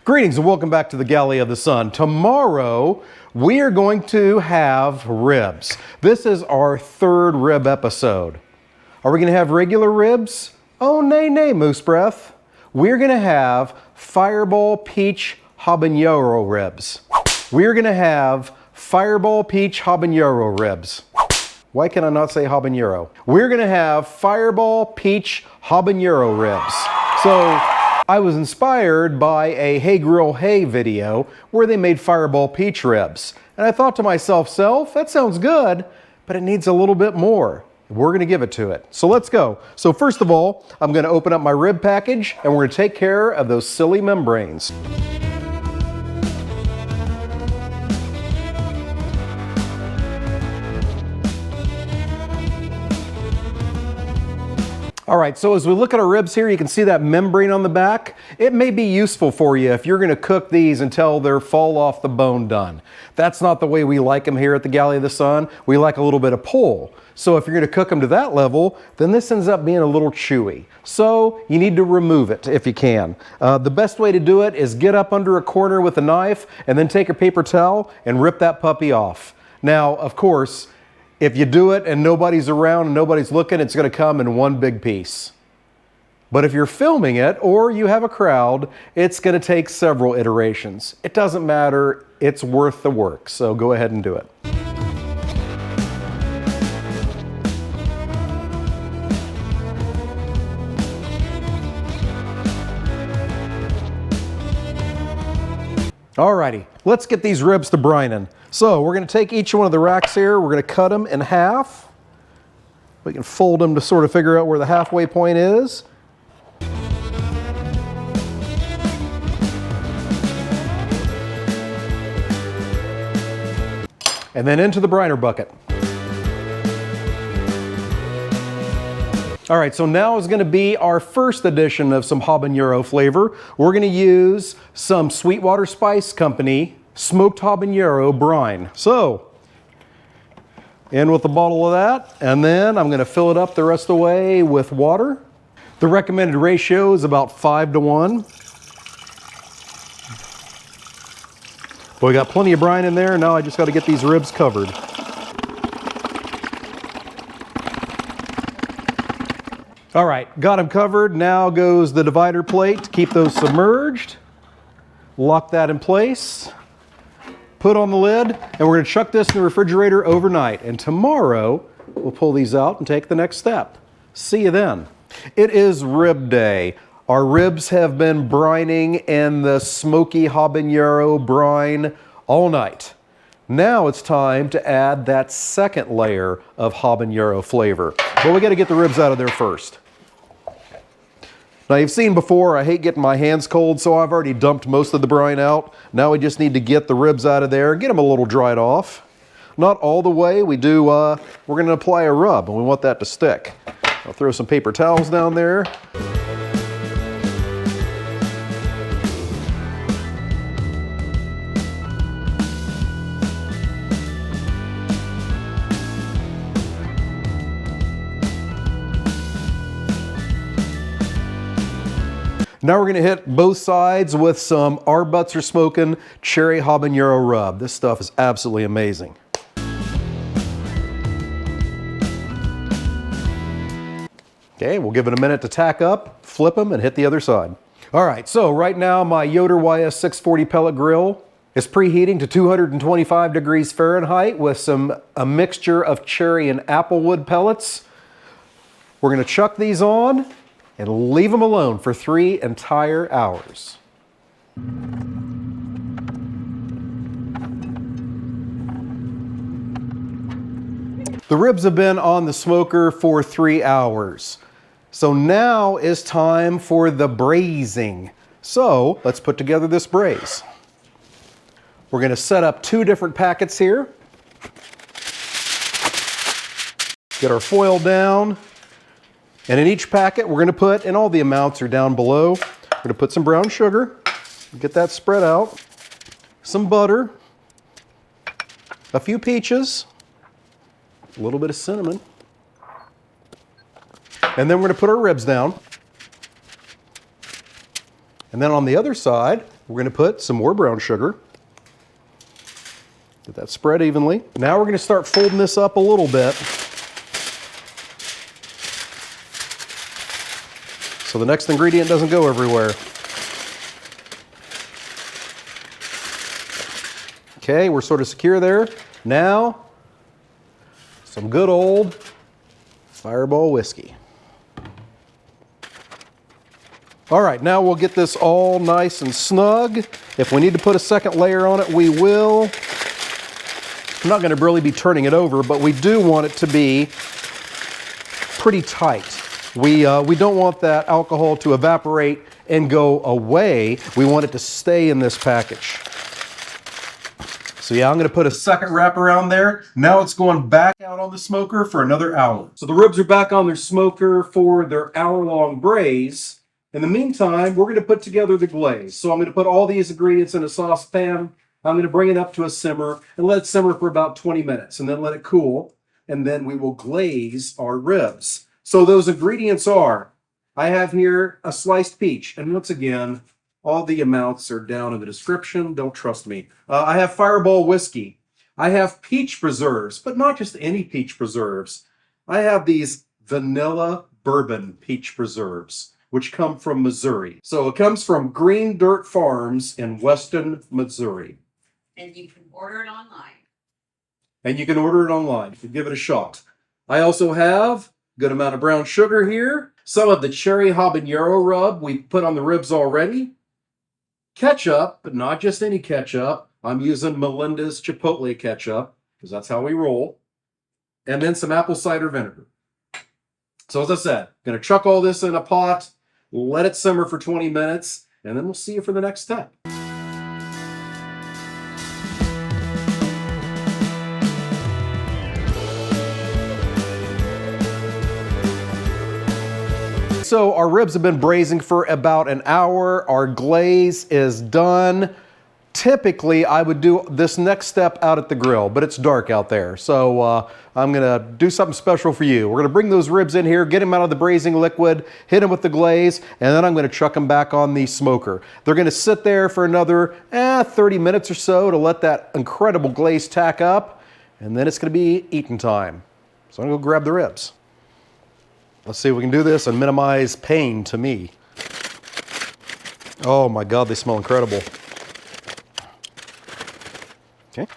Greetings and welcome back to the Galley of the Sun. Tomorrow we are going to have ribs. This is our third rib episode. Are we going to have regular ribs? Oh, nay, nay, Moose Breath. We're going to have Fireball Peach Habanero ribs. We're going to have Fireball Peach Habanero ribs. Why can I not say habanero? We're going to have Fireball Peach Habanero ribs. So I was inspired by a Hey Grill Hey video where they made Fireball Peach ribs. And I thought to myself, that sounds good, but it needs a little bit more. We're going to give it to it. So let's go. So first of all, I'm going to open up my rib package and we're going to take care of those silly membranes. All right, so as we look at our ribs here, you can see that membrane on the back. It may be useful for you if you're gonna cook these until they're fall off the bone done. That's not the way we like them here at the Galley of the Sun. We like a little bit of pull. So if you're gonna cook them to that level, then this ends up being a little chewy. So you need to remove it if you can. The best way to do it is get up under a corner with a knife and then take a paper towel and rip that puppy off. Now, of course, if you do it and nobody's around and nobody's looking, it's going to come in one big piece. But if you're filming it or you have a crowd, it's going to take several iterations. It doesn't matter. It's worth the work. So go ahead and do it. Alrighty, let's get these ribs to brining. So we're going to take each one of the racks here, we're going to cut them in half. We can fold them to sort of figure out where the halfway point is. And then into the briner bucket. All right, so now is going to be our first edition of some habanero flavor. We're going to use some Sweetwater Spice Company smoked habanero brine. So, in with the bottle of that, and then I'm going to fill it up the rest of the way with water. The recommended ratio is about 5 to 1. Well, we got plenty of brine in there. Now I just got to get these ribs covered. All right, got them covered. Now goes the divider plate to keep those submerged. Lock that in place. Put on the lid, and we're going to chuck this in the refrigerator overnight. And tomorrow, we'll pull these out and take the next step. See you then. It is rib day. Our ribs have been brining in the smoky habanero brine all night. Now it's time to add that second layer of habanero flavor. But we got to get the ribs out of there first. Now you've seen before, I hate getting my hands cold, so I've already dumped most of the brine out. Now we just need to get the ribs out of there, get them a little dried off. Not all the way, we're going to apply a rub, and we want that to stick. I'll throw some paper towels down there. Now we're going to hit both sides with some Our Butts Are Smoking Cherry Habanero Rub. This stuff is absolutely amazing. Okay, we'll give it a minute to tack up, flip them, and hit the other side. All right, so right now my Yoder YS640 pellet grill is preheating to 225 degrees Fahrenheit with a mixture of cherry and applewood pellets. We're going to chuck these on and leave them alone for 3 entire hours. The ribs have been on the smoker for 3 hours. So now is time for the braising. So let's put together this braise. We're going to set up 2 different packets here. Get our foil down. And in each packet, we're going to put, and all the amounts are down below, we're going to put some brown sugar, get that spread out, some butter, a few peaches, a little bit of cinnamon, and then we're going to put our ribs down. And then on the other side, We're going to put some more brown sugar. Get that spread evenly. Now we're going to start folding this up a little bit, so the next ingredient doesn't go everywhere. Okay, we're sort of secure there. Now, some good old Fireball whiskey. All right, now we'll get this all nice and snug. If we need to put a second layer on it, we will. I'm not going to really be turning it over, but we do want it to be pretty tight. We don't want that alcohol to evaporate and go away. We want it to stay in this package. So yeah, I'm going to put a second wrap around there. Now it's going back out on the smoker for another hour. So the ribs are back on their smoker for their hour-long braise. In the meantime, we're going to put together the glaze. So I'm going to put all these ingredients in a saucepan. I'm going to bring it up to a simmer and let it simmer for about 20 minutes and then let it cool. And then we will glaze our ribs. So those ingredients are, I have here a sliced peach. And once again, all the amounts are down in the description. Don't trust me. I have Fireball whiskey. I have peach preserves, but not just any peach preserves. I have these vanilla bourbon peach preserves, which come from Missouri. So it comes from Green Dirt Farms in Weston, Missouri. And you can order it online. And you can order it online. You give it a shot. I also have a good amount of brown sugar here. Some of the cherry habanero rub we put on the ribs already. Ketchup, but not just any ketchup. I'm using Melinda's Chipotle ketchup, because that's how we roll. And then some apple cider vinegar. So as I said, I'm going to chuck all this in a pot, let it simmer for 20 minutes, and then we'll see you for the next step. So our ribs have been braising for about an hour. Our glaze is done. Typically, I would do this next step out at the grill, but it's dark out there. So I'm gonna do something special for you. We're gonna bring those ribs in here, get them out of the braising liquid, hit them with the glaze, and then I'm gonna chuck them back on the smoker. They're gonna sit there for another 30 minutes or so to let that incredible glaze tack up, and then it's gonna be eating time. So I'm gonna go grab the ribs. Let's see if we can do this and minimize pain to me. Oh my God, they smell incredible. Okay.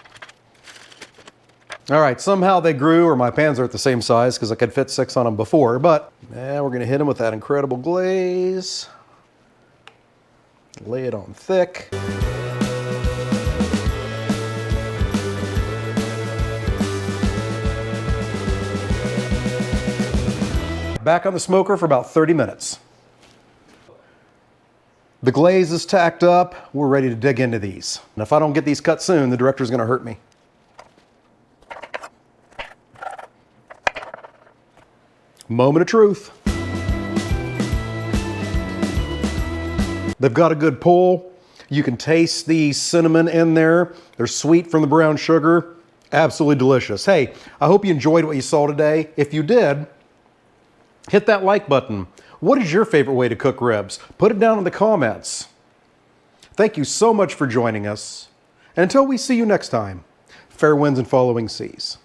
All right, somehow they grew, or my pans are at the same size because I could fit 6 on them before, but now we're gonna hit them with that incredible glaze. Lay it on thick. Back on the smoker for about 30 minutes. The glaze is tacked up. We're ready to dig into these. And if I don't get these cut soon, the director's gonna hurt me. Moment of truth. They've got a good pull. You can taste the cinnamon in there. They're sweet from the brown sugar. Absolutely delicious. Hey, I hope you enjoyed what you saw today. If you did, hit that like button. What is your favorite way to cook ribs? Put it down in the comments. Thank you so much for joining us. And until we see you next time, fair winds and following seas.